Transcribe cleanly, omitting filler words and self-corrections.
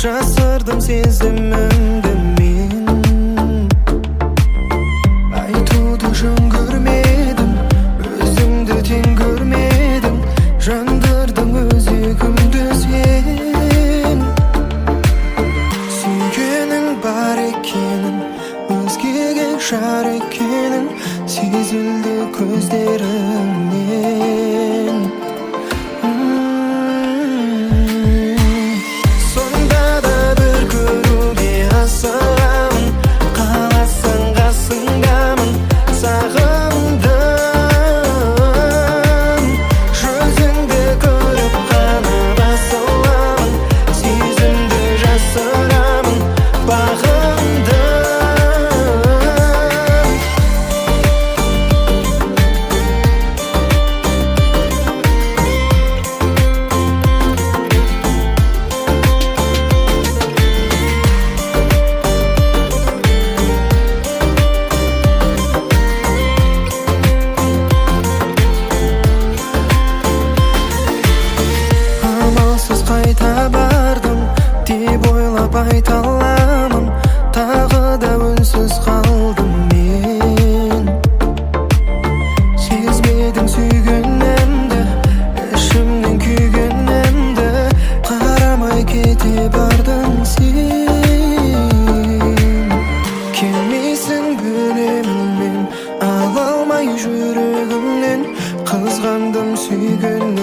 Жасырдым сезімімді мен, айтуды жөн көрмедім, өзіңді тең көрмедім, жандырдың өзегімді сен. Сүйгенің бар екенін, өзгеге жар екенін сезілді көздеріңнен. Қайта бардым деп ойлап айта аламын, тағы да үнсіз қалдым мен. Сезбедің сүйгенімді, ішімнен күйгенімді, қарамай кете бардың сен. Келмейсің білемін мен, ала алмай жүрегімнен, қызғандым сүйгенімнен.